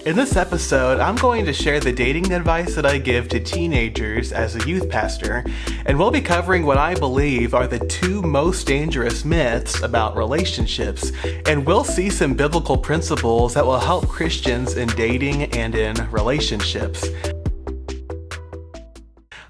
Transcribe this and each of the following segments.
In this episode, I'm going to share the dating advice that I give to teenagers as a youth pastor, and we'll be covering what I believe are the two most dangerous myths about relationships, and we'll see some biblical principles that will help Christians in dating and in relationships.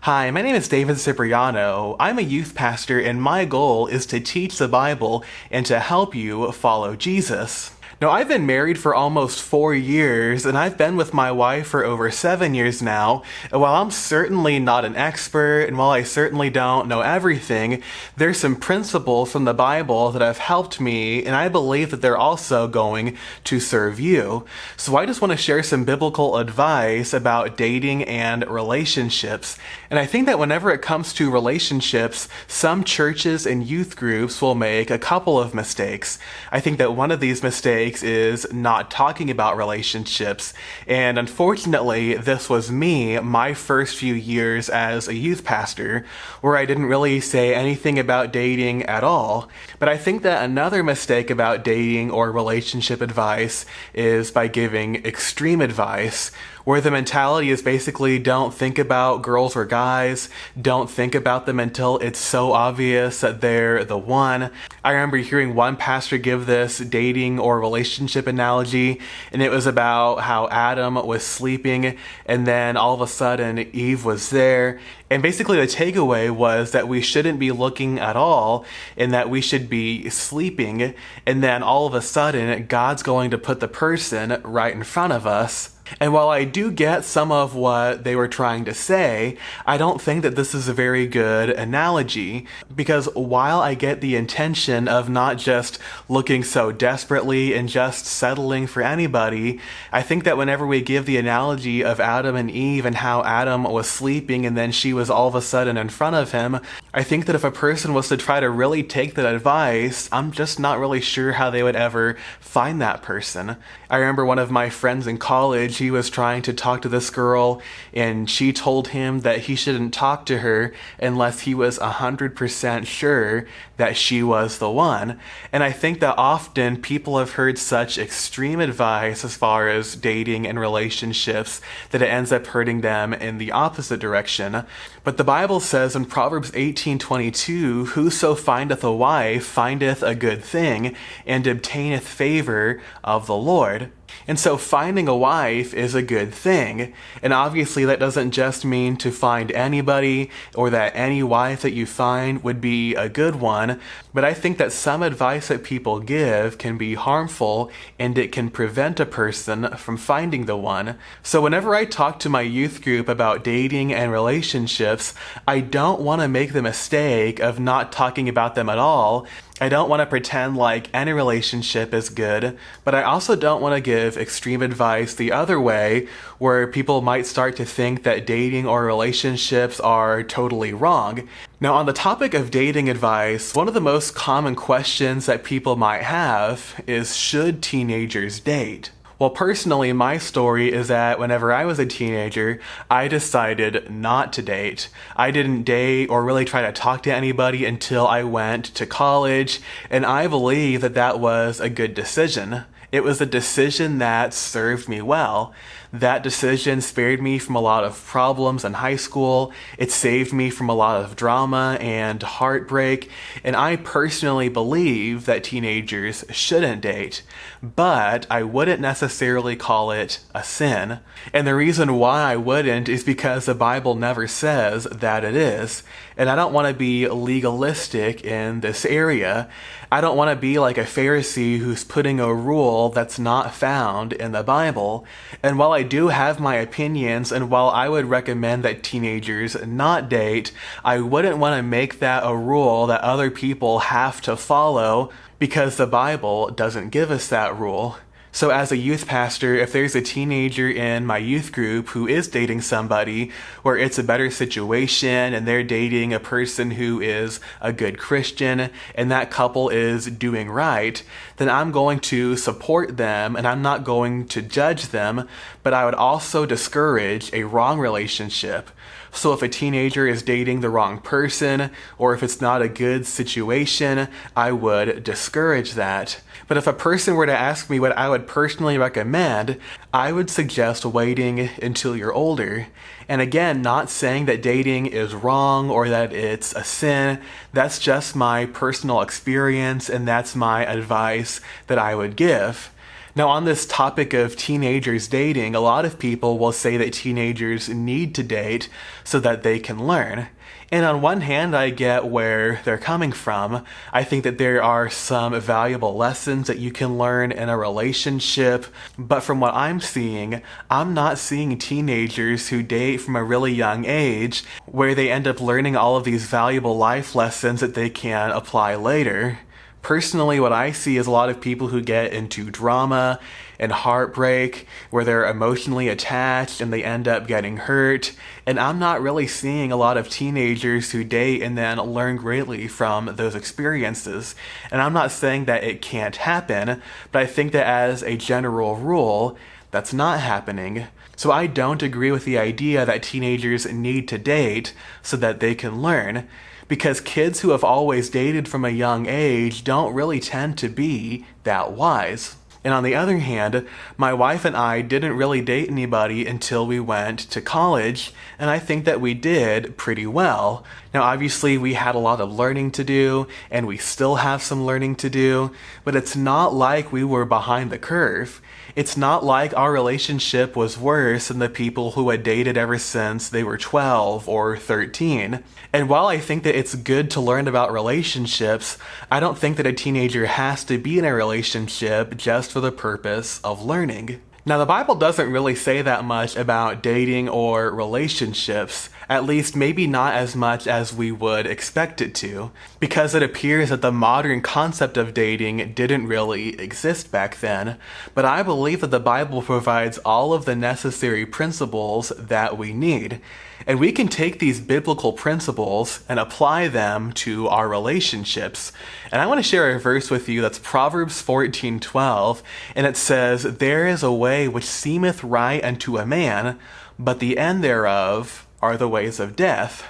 Hi, my name is David Cipriano. I'm a youth pastor, and my goal is to teach the Bible and to help you follow Jesus. Now, I've been married for almost 4 years, and I've been with my wife for over 7 years now. And while I'm certainly not an expert, and while I certainly don't know everything, there's some principles from the Bible that have helped me, and I believe that they're also going to serve you. So I just want to share some biblical advice about dating and relationships. And I think that whenever it comes to relationships, some churches and youth groups will make a couple of mistakes. I think that one of these mistakes is not talking about relationships, and unfortunately this was me my first few years as a youth pastor, where I didn't really say anything about dating at all. But I think that another mistake about dating or relationship advice is by giving extreme advice, where the mentality is basically don't think about girls or guys, don't think about them until it's so obvious that they're the one. I remember hearing one pastor give this dating or relationship analogy, and it was about how Adam was sleeping and then all of a sudden Eve was there. And basically the takeaway was that we shouldn't be looking at all, and that we should be sleeping, and then all of a sudden God's going to put the person right in front of us. And while I do get some of what they were trying to say, I don't think that this is a very good analogy, because while I get the intention of not just looking so desperately and just settling for anybody, I think that whenever we give the analogy of Adam and Eve and how Adam was sleeping and then she was all of a sudden in front of him, I think that if a person was to try to really take that advice, I'm just not really sure how they would ever find that person. I remember one of my friends in college, he was trying to talk to this girl, and she told him that he shouldn't talk to her unless he was 100% sure that she was the one. And I think that often people have heard such extreme advice as far as dating and relationships that it ends up hurting them in the opposite direction. But the Bible says in Proverbs 18:22, "Whoso findeth a wife findeth a good thing, and obtaineth favor of the Lord." And so finding a wife is a good thing. And obviously that doesn't just mean to find anybody, or that any wife that you find would be a good one. But I think that some advice that people give can be harmful, and it can prevent a person from finding the one. So whenever I talk to my youth group about dating and relationships, I don't want to make the mistake of not talking about them at all. I don't want to pretend like any relationship is good, but I also don't want to give extreme advice the other way, where people might start to think that dating or relationships are totally wrong. Now, on the topic of dating advice, one of the most common questions that people might have is, should teenagers date? Well, personally, my story is that whenever I was a teenager, I decided not to date. I didn't date or really try to talk to anybody until I went to college, and I believe that that was a good decision. It was a decision that served me well. That decision spared me from a lot of problems in high school. It saved me from a lot of drama and heartbreak. And I personally believe that teenagers shouldn't date, but I wouldn't necessarily call it a sin. And the reason why I wouldn't is because the Bible never says that it is. And I don't want to be legalistic in this area. I don't want to be like a Pharisee who's putting a rule that's not found in the Bible. And while I do have my opinions, and while I would recommend that teenagers not date, I wouldn't want to make that a rule that other people have to follow, because the Bible doesn't give us that rule. So as a youth pastor, if there's a teenager in my youth group who is dating somebody where it's a better situation and they're dating a person who is a good Christian and that couple is doing right, then I'm going to support them and I'm not going to judge them, but I would also discourage a wrong relationship. So if a teenager is dating the wrong person, or if it's not a good situation, I would discourage that. But if a person were to ask me what I would would personally recommend, I would suggest waiting until you're older. And again, not saying that dating is wrong or that it's a sin. That's just my personal experience, and that's my advice that I would give. Now, on this topic of teenagers dating, a lot of people will say that teenagers need to date so that they can learn. And on one hand, I get where they're coming from. I think that there are some valuable lessons that you can learn in a relationship. But from what I'm not seeing teenagers who date from a really young age where they end up learning all of these valuable life lessons that they can apply later. Personally, what I see is a lot of people who get into drama and heartbreak where they're emotionally attached and they end up getting hurt. And I'm not really seeing a lot of teenagers who date and then learn greatly from those experiences. And I'm not saying that it can't happen, but I think that as a general rule, that's not happening. So I don't agree with the idea that teenagers need to date so that they can learn. Because kids who have always dated from a young age don't really tend to be that wise. And on the other hand, my wife and I didn't really date anybody until we went to college, and I think that we did pretty well. Now, obviously, we had a lot of learning to do, and we still have some learning to do, but it's not like we were behind the curve. It's not like our relationship was worse than the people who had dated ever since they were 12 or 13. And while I think that it's good to learn about relationships, I don't think that a teenager has to be in a relationship just for the purpose of learning. Now, the Bible doesn't really say that much about dating or relationships, at least maybe not as much as we would expect it to, because it appears that the modern concept of dating didn't really exist back then. But I believe that the Bible provides all of the necessary principles that we need. And we can take these biblical principles and apply them to our relationships. And I want to share a verse with you that's Proverbs 14:12, and it says, "There is a way which seemeth right unto a man, but the end thereof are the ways of death."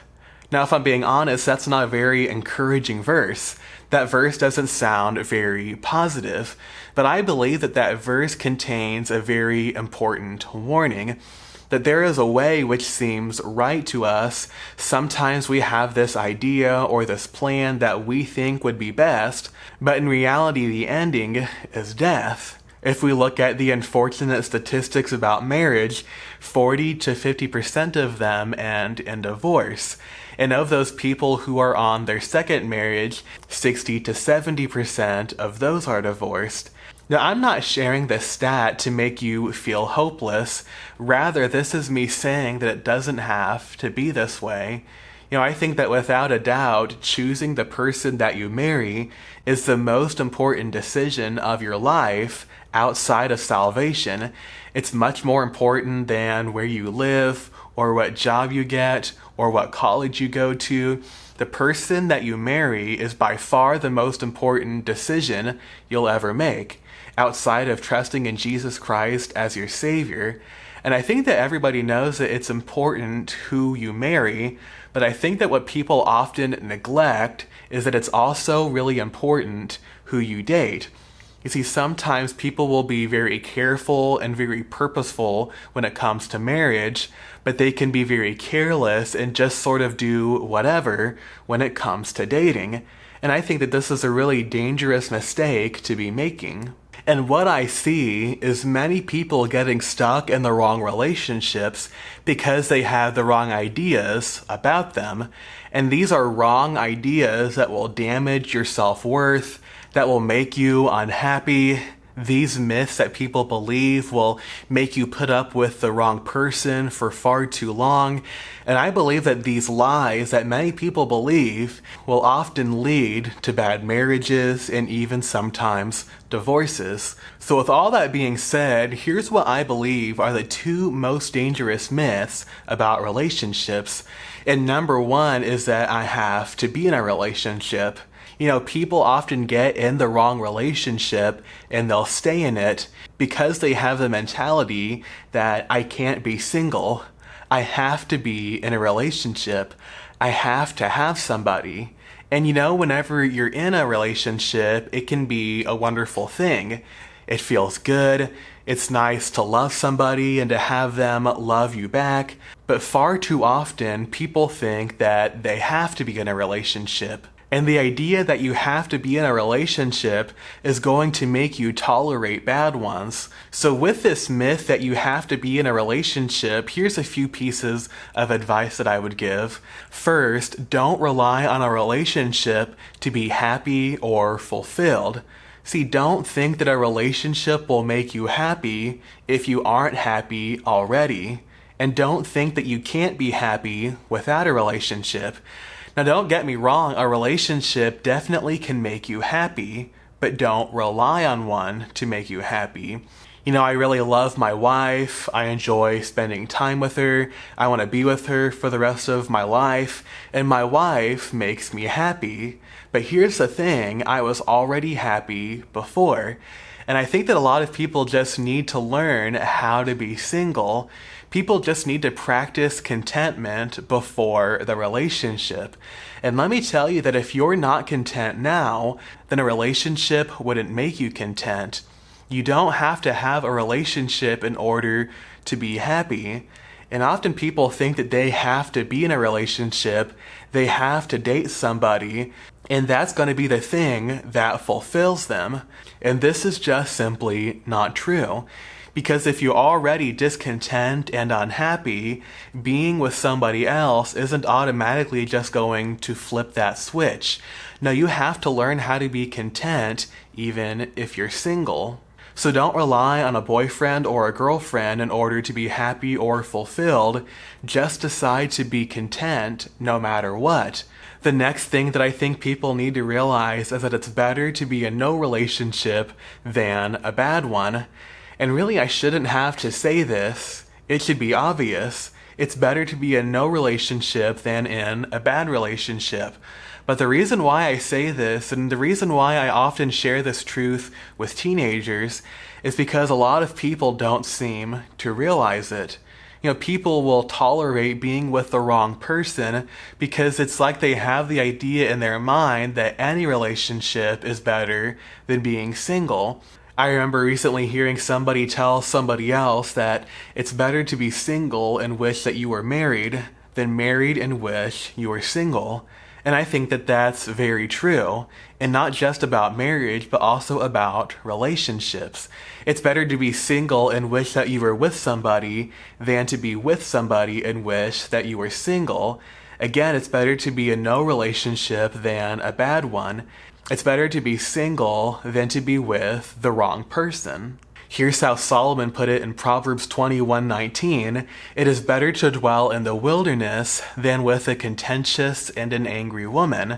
Now, if I'm being honest, that's not a very encouraging verse. That verse doesn't sound very positive, but I believe that that verse contains a very important warning. That there is a way which seems right to us. Sometimes we have this idea or this plan that we think would be best, but in reality the ending is death. If we look at the unfortunate statistics about marriage, 40 to 50% of them end in divorce. And of those people who are on their second marriage, 60 to 70% of those are divorced. Now, I'm not sharing this stat to make you feel hopeless. Rather, this is me saying that it doesn't have to be this way. I think that without a doubt, choosing the person that you marry is the most important decision of your life outside of salvation. It's much more important than where you live, or what job you get, or what college you go to. The person that you marry is by far the most important decision you'll ever make, outside of trusting in Jesus Christ as your Savior. And I think that everybody knows that it's important who you marry, but I think that what people often neglect is that it's also really important who you date. You see, sometimes people will be very careful and very purposeful when it comes to marriage, but they can be very careless and just sort of do whatever when it comes to dating. And I think that this is a really dangerous mistake to be making. And what I see is many people getting stuck in the wrong relationships because they have the wrong ideas about them. And these are wrong ideas that will damage your self-worth, that will make you unhappy. These myths that people believe will make you put up with the wrong person for far too long. And I believe that these lies that many people believe will often lead to bad marriages and even sometimes divorces. So with all that being said, here's what I believe are the two most dangerous myths about relationships. And number one is that I have to be in a relationship. People often get in the wrong relationship and they'll stay in it because they have the mentality that I can't be single. I have to be in a relationship. I have to have somebody. And whenever you're in a relationship, it can be a wonderful thing. It feels good. It's nice to love somebody and to have them love you back. But far too often, people think that they have to be in a relationship. And the idea that you have to be in a relationship is going to make you tolerate bad ones. So with this myth that you have to be in a relationship, here's a few pieces of advice that I would give. First, don't rely on a relationship to be happy or fulfilled. See, don't think that a relationship will make you happy if you aren't happy already. And don't think that you can't be happy without a relationship. Now, don't get me wrong, a relationship definitely can make you happy, but don't rely on one to make you happy. You know, I really love my wife. I enjoy spending time with her. I want to be with her for the rest of my life, and my wife makes me happy. But here's the thing, I was already happy before. And I think that a lot of people just need to learn how to be single. People just need to practice contentment before the relationship. And let me tell you that if you're not content now, then a relationship wouldn't make you content. You don't have to have a relationship in order to be happy. And often people think that they have to be in a relationship, they have to date somebody, and that's going to be the thing that fulfills them. And this is just simply not true. Because if you're already discontent and unhappy, being with somebody else isn't automatically just going to flip that switch. No, you have to learn how to be content even if you're single. So don't rely on a boyfriend or a girlfriend in order to be happy or fulfilled. Just decide to be content no matter what. The next thing that I think people need to realize is that it's better to be in no relationship than a bad one. And really, I shouldn't have to say this. It should be obvious. It's better to be in no relationship than in a bad relationship. But the reason why I say this, and the reason why I often share this truth with teenagers, is because a lot of people don't seem to realize it. You know, people will tolerate being with the wrong person because it's like they have the idea in their mind that any relationship is better than being single. I remember recently hearing somebody tell somebody else that it's better to be single and wish that you were married than married and wish you were single. And I think that that's very true, and not just about marriage, but also about relationships. It's better to be single and wish that you were with somebody than to be with somebody and wish that you were single. Again, it's better to be in no relationship than a bad one. It's better to be single than to be with the wrong person. Here's how Solomon put it in Proverbs 21:19. It is better to dwell in the wilderness than with a contentious and an angry woman. I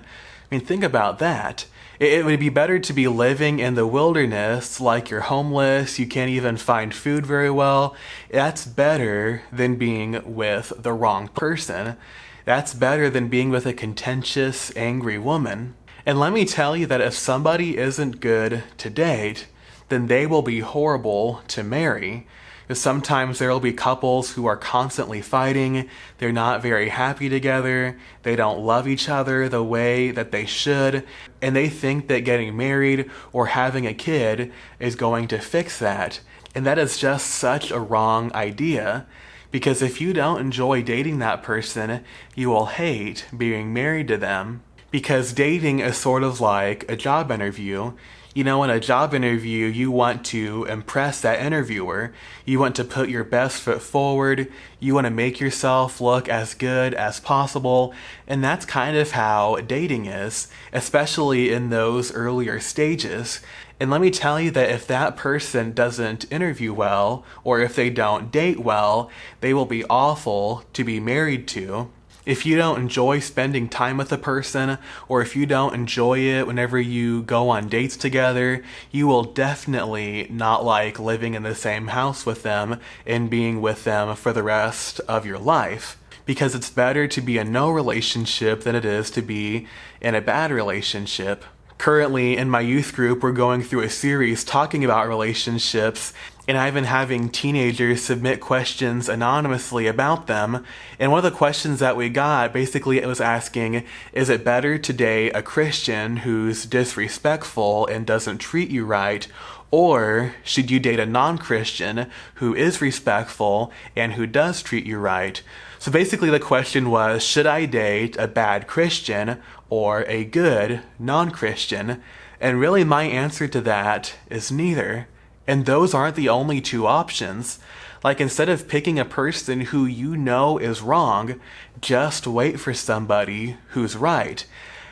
mean, think about that. It would be better to be living in the wilderness like you're homeless, you can't even find food very well. That's better than being with the wrong person. That's better than being with a contentious, angry woman. And let me tell you that if somebody isn't good to date, then they will be horrible to marry. Because sometimes there will be couples who are constantly fighting, they're not very happy together, they don't love each other the way that they should, and they think that getting married or having a kid is going to fix that. And that is just such a wrong idea. Because if you don't enjoy dating that person, you will hate being married to them. Because dating is sort of like a job interview. You know, in a job interview, you want to impress that interviewer. You want to put your best foot forward. You want to make yourself look as good as possible. And that's kind of how dating is, especially in those earlier stages. And let me tell you that if that person doesn't interview well, or if they don't date well, they will be awful to be married to. If you don't enjoy spending time with a person, or if you don't enjoy it whenever you go on dates together, you will definitely not like living in the same house with them and being with them for the rest of your life. Because it's better to be in no relationship than it is to be in a bad relationship. Currently, in my youth group, we're going through a series talking about relationships, and I've been having teenagers submit questions anonymously about them. And one of the questions that we got, basically it was asking, is it better to date a Christian who's disrespectful and doesn't treat you right, Or should you date a non-Christian who is respectful and who does treat you right? So basically the question was, should I date a bad Christian or a good non-Christian? And really my answer to that is neither. And those aren't the only two options. Like, instead of picking a person who you know is wrong, just wait for somebody who's right.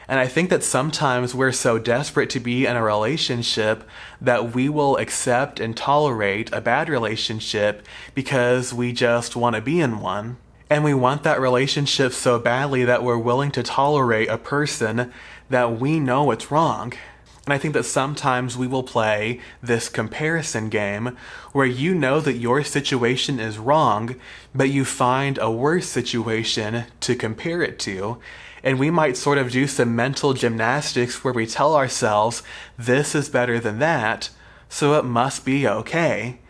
And I think that sometimes we're so desperate to be in a relationship that we will accept and tolerate a bad relationship because we just want to be in one. And we want that relationship so badly that we're willing to tolerate a person that we know it's wrong. And I think that sometimes we will play this comparison game where you know that your situation is wrong, but you find a worse situation to compare it to. And we might sort of do some mental gymnastics where we tell ourselves, this is better than that, so it must be okay.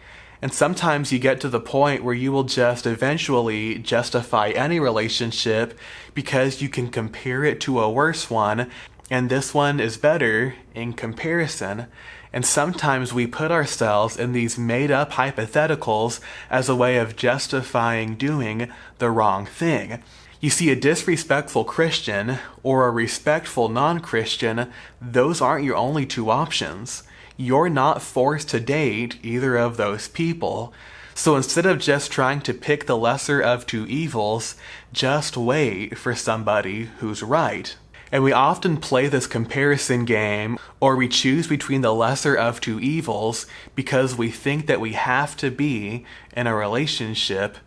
And sometimes you get to the point where you will just eventually justify any relationship because you can compare it to a worse one, and this one is better in comparison. And sometimes we put ourselves in these made-up hypotheticals as a way of justifying doing the wrong thing. You see, a disrespectful Christian or a respectful non-Christian, those aren't your only two options. You're not forced to date either of those people. So instead of just trying to pick the lesser of two evils, just wait for somebody who's right. And we often play this comparison game, or we choose between the lesser of two evils because we think that we have to be in a relationship.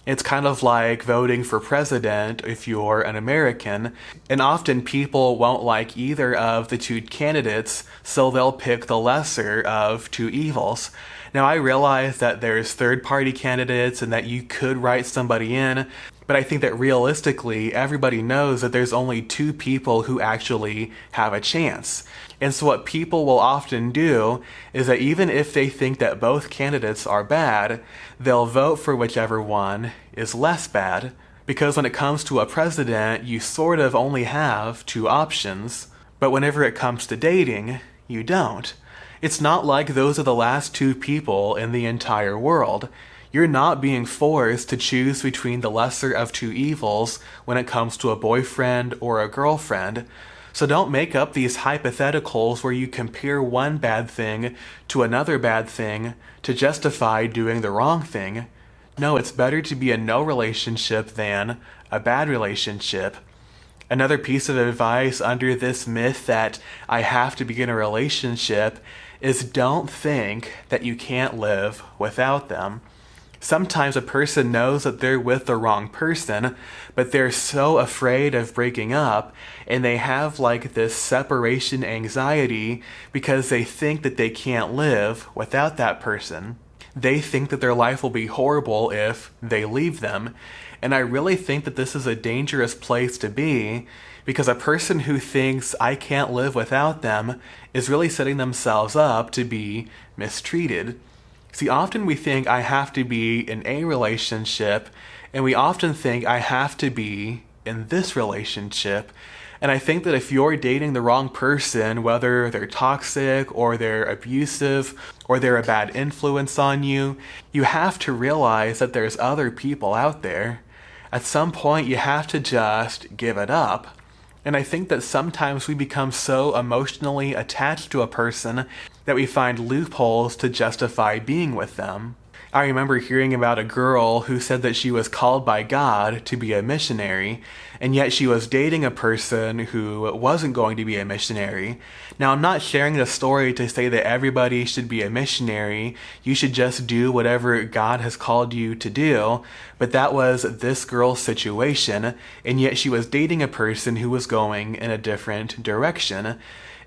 It's kind of like voting for president if you're an American, and often people won't like either of the two candidates, so they'll pick the lesser of two evils. Now, I realize that there's third-party candidates and that you could write somebody in, but I think that realistically, everybody knows that there's only two people who actually have a chance. And so what people will often do is that even if they think that both candidates are bad, they'll vote for whichever one is less bad. Because when it comes to a president, you sort of only have two options. But whenever it comes to dating, you don't. It's not like those are the last two people in the entire world. You're not being forced to choose between the lesser of two evils when it comes to a boyfriend or a girlfriend. So don't make up these hypotheticals where you compare one bad thing to another bad thing to justify doing the wrong thing. No, it's better to be in no relationship than a bad relationship. Another piece of advice under this myth that I have to be in a relationship is don't think that you can't live without them. Sometimes a person knows that they're with the wrong person, but they're so afraid of breaking up, and they have like this separation anxiety because they think that they can't live without that person. They think that their life will be horrible if they leave them. And I really think that this is a dangerous place to be, because a person who thinks I can't live without them is really setting themselves up to be mistreated. See, often we think I have to be in a relationship, and we often think I have to be in this relationship. And I think that if you're dating the wrong person, whether they're toxic or they're abusive or they're a bad influence on you, you have to realize that there's other people out there. At some point, you have to just give it up. And I think that sometimes we become so emotionally attached to a person that we find loopholes to justify being with them. I remember hearing about a girl who said that she was called by God to be a missionary, and yet she was dating a person who wasn't going to be a missionary. Now, I'm not sharing the story to say that everybody should be a missionary. You should just do whatever God has called you to do, but that was this girl's situation, and yet she was dating a person who was going in a different direction.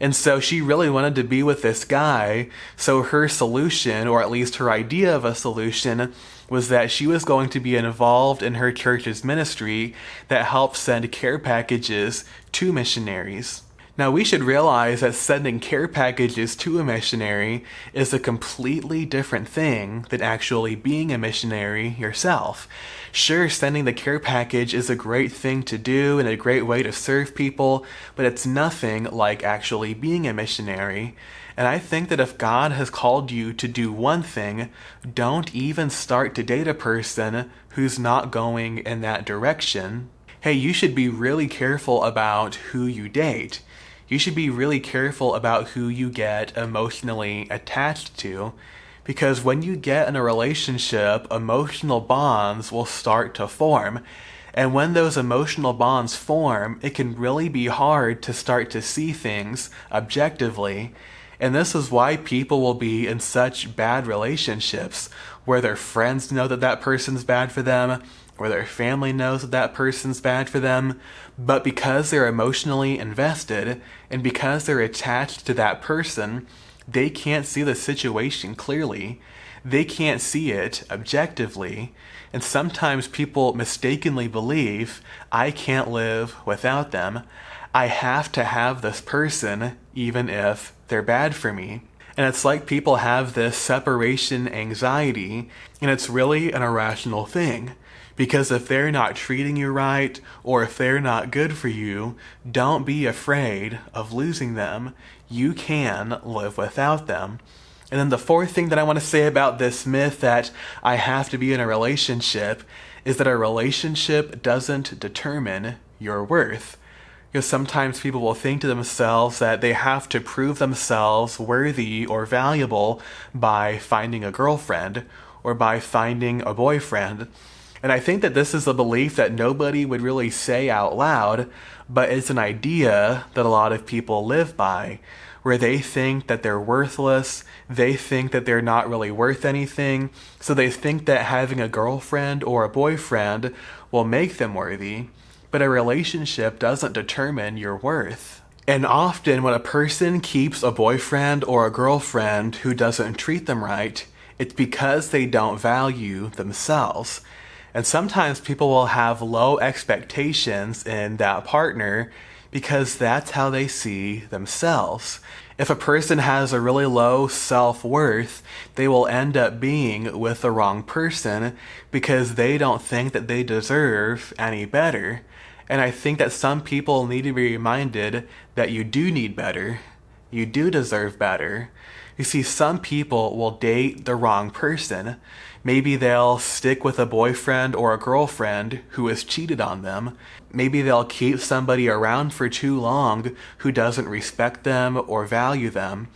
And so she really wanted to be with this guy, so her solution, or at least her idea of a solution, was that she was going to be involved in her church's ministry that helped send care packages to missionaries. Now, we should realize that sending care packages to a missionary is a completely different thing than actually being a missionary yourself. Sure, sending the care package is a great thing to do and a great way to serve people, but it's nothing like actually being a missionary. And I think that if God has called you to do one thing, don't even start to date a person who's not going in that direction. Hey, you should be really careful about who you date. You should be really careful about who you get emotionally attached to, because when you get in a relationship, emotional bonds will start to form. And when those emotional bonds form, it can really be hard to start to see things objectively. And this is why people will be in such bad relationships, where their friends know that that person's bad for them, or their family knows that that person's bad for them, but because they're emotionally invested and because they're attached to that person, they can't see the situation clearly. They can't see it objectively. And sometimes people mistakenly believe, I can't live without them. I have to have this person even if they're bad for me. And it's like people have this separation anxiety, and it's really an irrational thing. Because if they're not treating you right, or if they're not good for you, don't be afraid of losing them. You can live without them. And then the fourth thing that I want to say about this myth that I have to be in a relationship is that a relationship doesn't determine your worth. Because sometimes people will think to themselves that they have to prove themselves worthy or valuable by finding a girlfriend or by finding a boyfriend. And I think that this is a belief that nobody would really say out loud, but it's an idea that a lot of people live by, where they think that they're worthless, they think that they're not really worth anything, so they think that having a girlfriend or a boyfriend will make them worthy. But a relationship doesn't determine your worth. And often when a person keeps a boyfriend or a girlfriend who doesn't treat them right, it's because they don't value themselves. And sometimes people will have low expectations in that partner because that's how they see themselves. If a person has a really low self-worth, they will end up being with the wrong person because they don't think that they deserve any better. And I think that some people need to be reminded that you do need better. You do deserve better. You see, some people will date the wrong person. Maybe they'll stick with a boyfriend or a girlfriend who has cheated on them. Maybe they'll keep somebody around for too long who doesn't respect them or value them.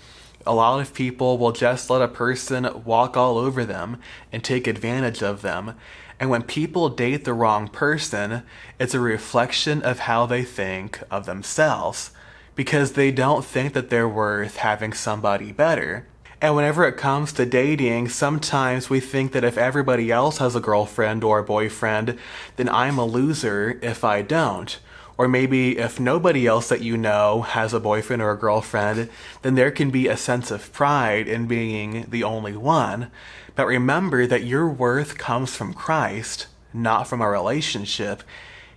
A lot of people will just let a person walk all over them and take advantage of them. And when people date the wrong person, it's a reflection of how they think of themselves, because they don't think that they're worth having somebody better. And whenever it comes to dating, sometimes we think that if everybody else has a girlfriend or a boyfriend, then I'm a loser if I don't. Or maybe if nobody else that you know has a boyfriend or a girlfriend, then there can be a sense of pride in being the only one. But remember that your worth comes from Christ, not from a relationship.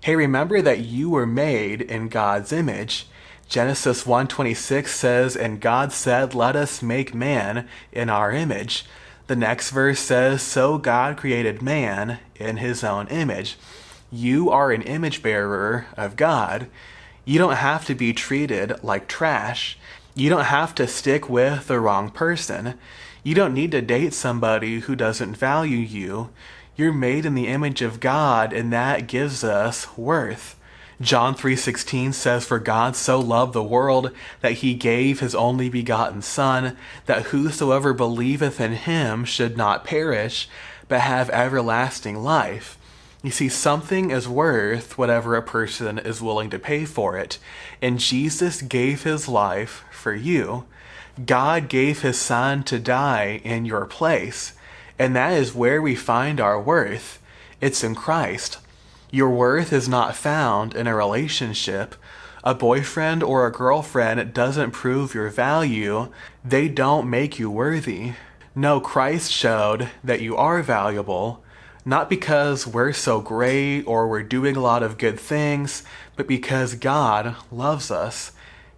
Hey, remember that you were made in God's image. Genesis 1:26 says, and God said, let us make man in our image. The next verse says, so God created man in his own image. You are an image bearer of God. You don't have to be treated like trash. You don't have to stick with the wrong person. You don't need to date somebody who doesn't value you. You're made in the image of God, and that gives us worth. John 3:16 says, for God so loved the world that he gave his only begotten Son, that whosoever believeth in him should not perish, but have everlasting life. You see, something is worth whatever a person is willing to pay for it. And Jesus gave his life for you. God gave his Son to die in your place. And that is where we find our worth. It's in Christ. Your worth is not found in a relationship. A boyfriend or a girlfriend doesn't prove your value. They don't make you worthy. No, Christ showed that you are valuable, not because we're so great or we're doing a lot of good things, but because God loves us.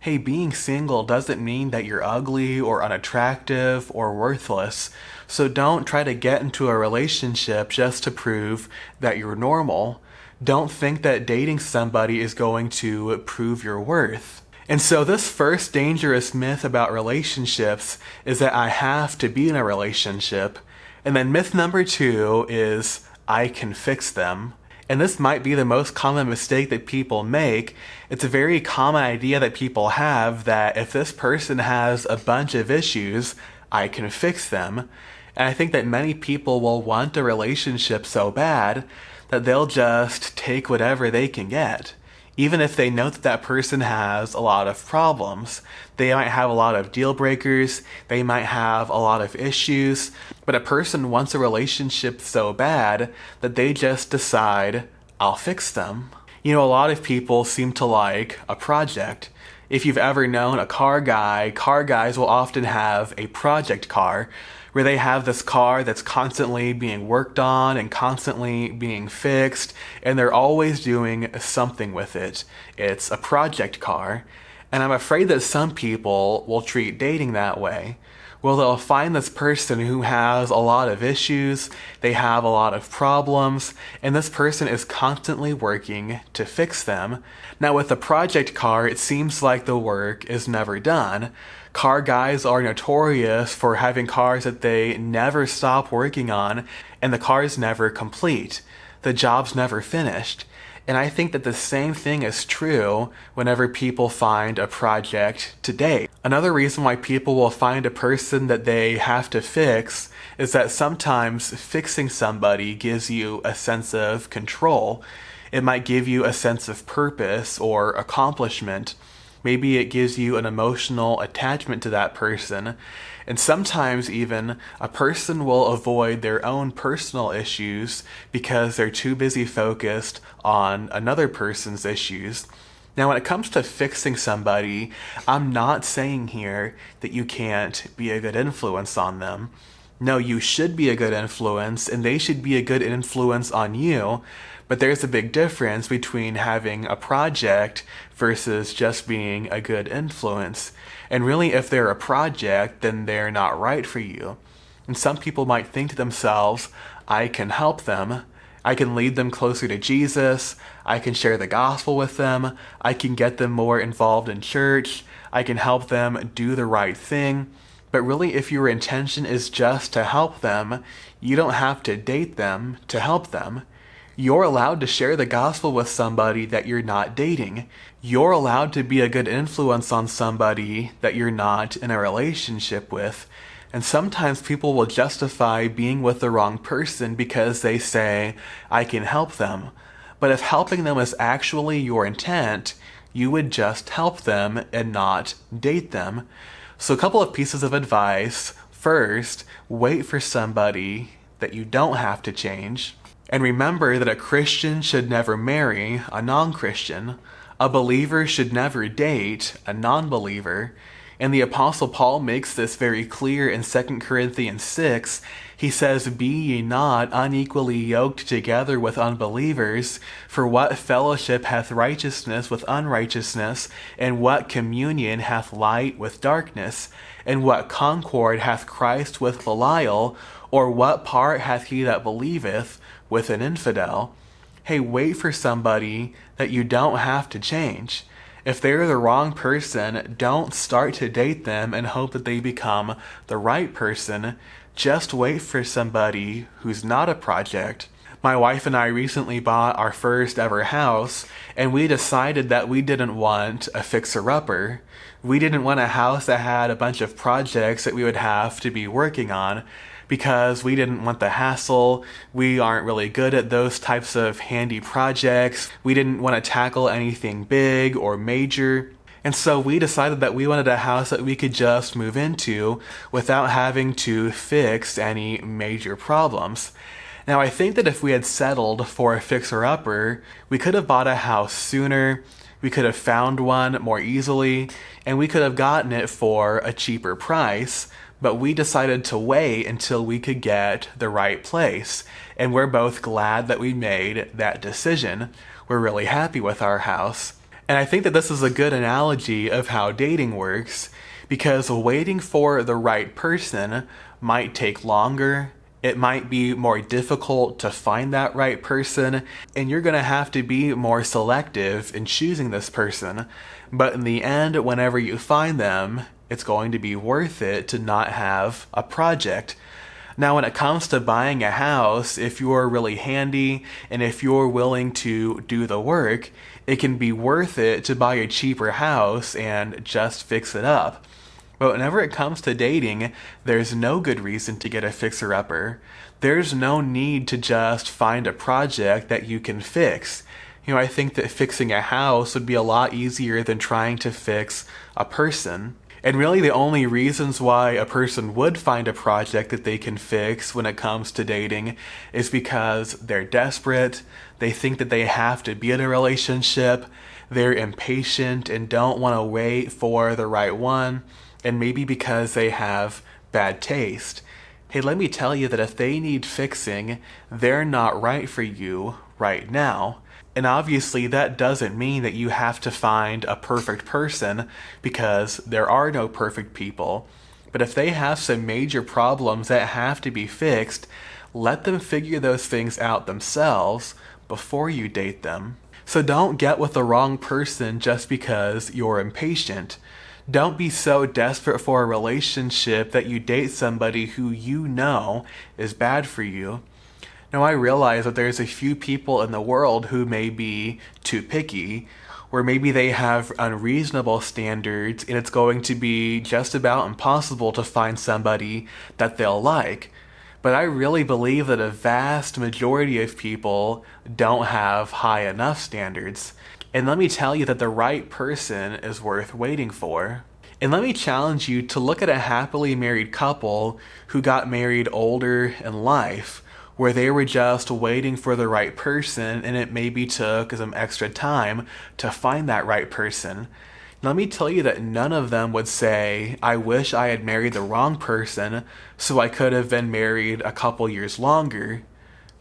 Hey, being single doesn't mean that you're ugly or unattractive or worthless. So don't try to get into a relationship just to prove that you're normal. Don't think that dating somebody is going to prove your worth. And so, this first dangerous myth about relationships is that I have to be in a relationship. And then myth number 2 is I can fix them. And this might be the most common mistake that people make. It's a very common idea that people have that if this person has a bunch of issues, I can fix them. And I think that many people will want a relationship so bad that they'll just take whatever they can get. Even if they know that that person has a lot of problems, they might have a lot of deal breakers, they might have a lot of issues, but a person wants a relationship so bad that they just decide, I'll fix them. You know, a lot of people seem to like a project. If you've ever known a car guys will often have a project car, where they have this car that's constantly being worked on and constantly being fixed, and they're always doing something with it. It's a project car. And I'm afraid that some people will treat dating that way. Well, they'll find this person who has a lot of issues, they have a lot of problems, and this person is constantly working to fix them. Now, with a project car, it seems like the work is never done. Car guys are notorious for having cars that they never stop working on, and the car is never complete. The job's never finished. And I think that the same thing is true whenever people find a project to date. Another reason why people will find a person that they have to fix is that sometimes fixing somebody gives you a sense of control. It might give you a sense of purpose or accomplishment. Maybe it gives you an emotional attachment to that person. And sometimes even a person will avoid their own personal issues because they're too busy focused on another person's issues. Now, when it comes to fixing somebody, I'm not saying here that you can't be a good influence on them. No, you should be a good influence, and they should be a good influence on you. But there's a big difference between having a project versus just being a good influence. And really, if they're a project, then they're not right for you. And some people might think to themselves, I can help them. I can lead them closer to Jesus. I can share the gospel with them. I can get them more involved in church. I can help them do the right thing. But really, if your intention is just to help them, you don't have to date them to help them. You're allowed to share the gospel with somebody that you're not dating. You're allowed to be a good influence on somebody that you're not in a relationship with. And sometimes people will justify being with the wrong person because they say, I can help them. But if helping them is actually your intent, you would just help them and not date them. So a couple of pieces of advice. First, wait for somebody that you don't have to change. And remember that a Christian should never marry a non-Christian. A believer should never date a non-believer. And the Apostle Paul makes this very clear in 2 Corinthians 6. He says, Be ye not unequally yoked together with unbelievers, for what fellowship hath righteousness with unrighteousness, and what communion hath light with darkness, and what concord hath Christ with Belial, or what part hath he that believeth with an infidel? Hey, wait for somebody that you don't have to change. If they're the wrong person, don't start to date them and hope that they become the right person. Just wait for somebody who's not a project. My wife and I recently bought our first ever house, and we decided that we didn't want a fixer-upper. We didn't want a house that had a bunch of projects that we would have to be working on, because we didn't want the hassle. We aren't really good at those types of handy projects. We didn't want to tackle anything big or major. And so we decided that we wanted a house that we could just move into without having to fix any major problems. Now, I think that if we had settled for a fixer-upper, we could have bought a house sooner, we could have found one more easily, and we could have gotten it for a cheaper price. But we decided to wait until we could get the right place. And we're both glad that we made that decision. We're really happy with our house. And I think that this is a good analogy of how dating works, because waiting for the right person might take longer. It might be more difficult to find that right person, and you're going to have to be more selective in choosing this person. But in the end, whenever you find them, it's going to be worth it to not have a project. Now, when it comes to buying a house, if you're really handy and if you're willing to do the work, it can be worth it to buy a cheaper house and just fix it up. But whenever it comes to dating, there's no good reason to get a fixer-upper. There's no need to just find a project that you can fix. I think that fixing a house would be a lot easier than trying to fix a person. And really the only reasons why a person would find a project that they can fix when it comes to dating is because they're desperate, they think that they have to be in a relationship, they're impatient and don't want to wait for the right one, and maybe because they have bad taste. Hey, let me tell you that if they need fixing, they're not right for you right now. And obviously that doesn't mean that you have to find a perfect person, because there are no perfect people. But if they have some major problems that have to be fixed, let them figure those things out themselves before you date them. So don't get with the wrong person just because you're impatient. Don't be so desperate for a relationship that you date somebody who you know is bad for you. Now, I realize that there's a few people in the world who may be too picky, or maybe they have unreasonable standards and it's going to be just about impossible to find somebody that they'll like. But I really believe that a vast majority of people don't have high enough standards. And let me tell you that the right person is worth waiting for. And let me challenge you to look at a happily married couple who got married older in life, where they were just waiting for the right person and it maybe took some extra time to find that right person. Let me tell you that none of them would say, I wish I had married the wrong person so I could have been married a couple years longer.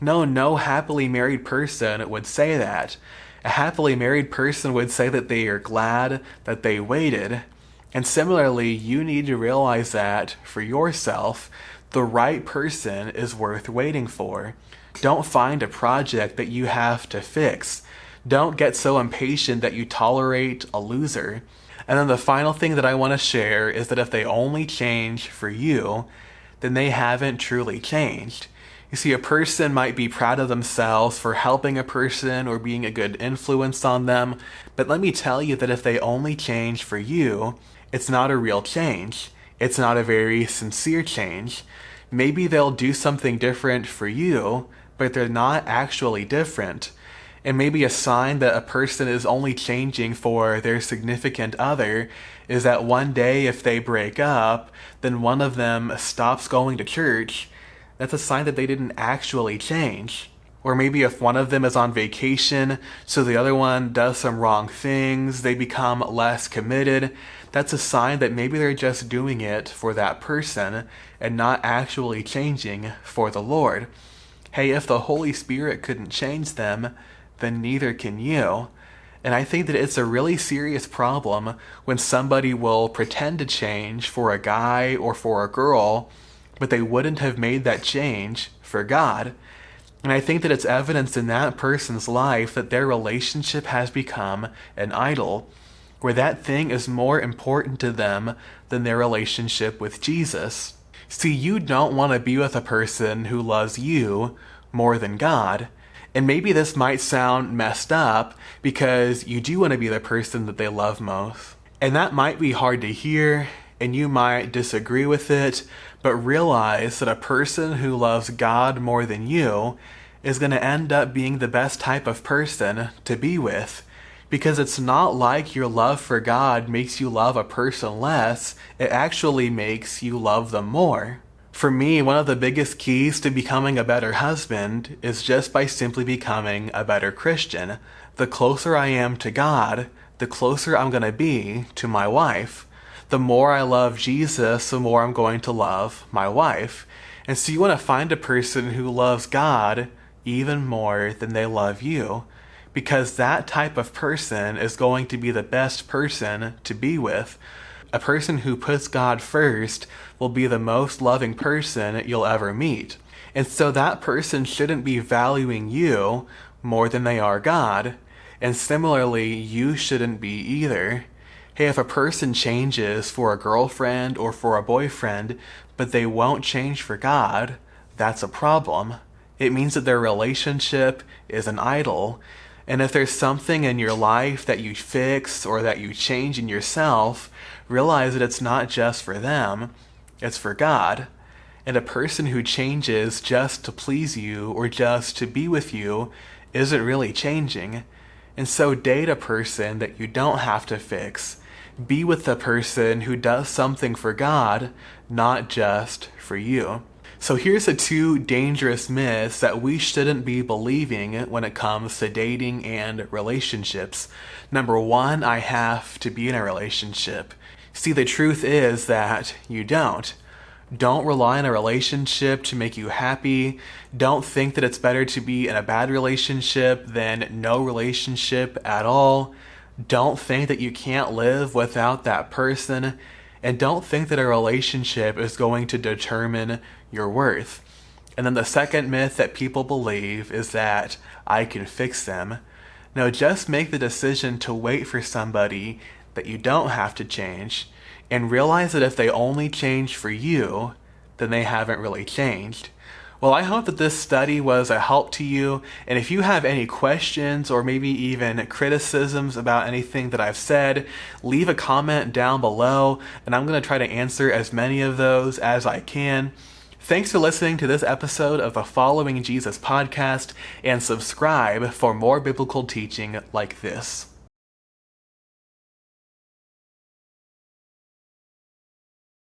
No happily married person would say that. A happily married person would say that they are glad that they waited. And similarly, you need to realize that for yourself, the right person is worth waiting for. Don't find a project that you have to fix. Don't get so impatient that you tolerate a loser. And then the final thing that I want to share is that if they only change for you, then they haven't truly changed. You see, a person might be proud of themselves for helping a person or being a good influence on them, but let me tell you that if they only change for you, it's not a real change. It's not a very sincere change. Maybe they'll do something different for you, but they're not actually different. And maybe a sign that a person is only changing for their significant other is that one day if they break up, then one of them stops going to church. That's a sign that they didn't actually change. Or maybe if one of them is on vacation, so the other one does some wrong things, they become less committed. That's a sign that maybe they're just doing it for that person and not actually changing for the Lord. Hey, if the Holy Spirit couldn't change them, then neither can you. And I think that it's a really serious problem when somebody will pretend to change for a guy or for a girl, but they wouldn't have made that change for God. And I think that it's evidence in that person's life that their relationship has become an idol, where that thing is more important to them than their relationship with Jesus. See, you don't want to be with a person who loves you more than God. And maybe this might sound messed up because you do want to be the person that they love most. And that might be hard to hear, and you might disagree with it, but realize that a person who loves God more than you is going to end up being the best type of person to be with. Because it's not like your love for God makes you love a person less, it actually makes you love them more. For me, one of the biggest keys to becoming a better husband is just by simply becoming a better Christian. The closer I am to God, the closer I'm going to be to my wife. The more I love Jesus, the more I'm going to love my wife. And so you want to find a person who loves God even more than they love you. because that type of person is going to be the best person to be with. A person who puts God first will be the most loving person you'll ever meet. And so that person shouldn't be valuing you more than they are God. And similarly, you shouldn't be either. Hey, if a person changes for a girlfriend or for a boyfriend, but they won't change for God, that's a problem. It means that their relationship is an idol. And if there's something in your life that you fix or that you change in yourself, realize that it's not just for them, it's for God. And a person who changes just to please you or just to be with you isn't really changing. And so date a person that you don't have to fix. Be with the person who does something for God, not just for you. So here's the 2 dangerous myths that we shouldn't be believing when it comes to dating and relationships. Number 1, I have to be in a relationship. See, the truth is that you don't. Don't rely on a relationship to make you happy. Don't think that it's better to be in a bad relationship than no relationship at all. Don't think that you can't live without that person. And don't think that a relationship is going to determine your worth. And then the second myth that people believe is that I can fix them. No, just make the decision to wait for somebody that you don't have to change, and realize that if they only change for you, then they haven't really changed. Well, I hope that this study was a help to you, and if you have any questions or maybe even criticisms about anything that I've said, leave a comment down below, and I'm going to try to answer as many of those as I can. Thanks for listening to this episode of the Following Jesus podcast, and subscribe for more biblical teaching like this.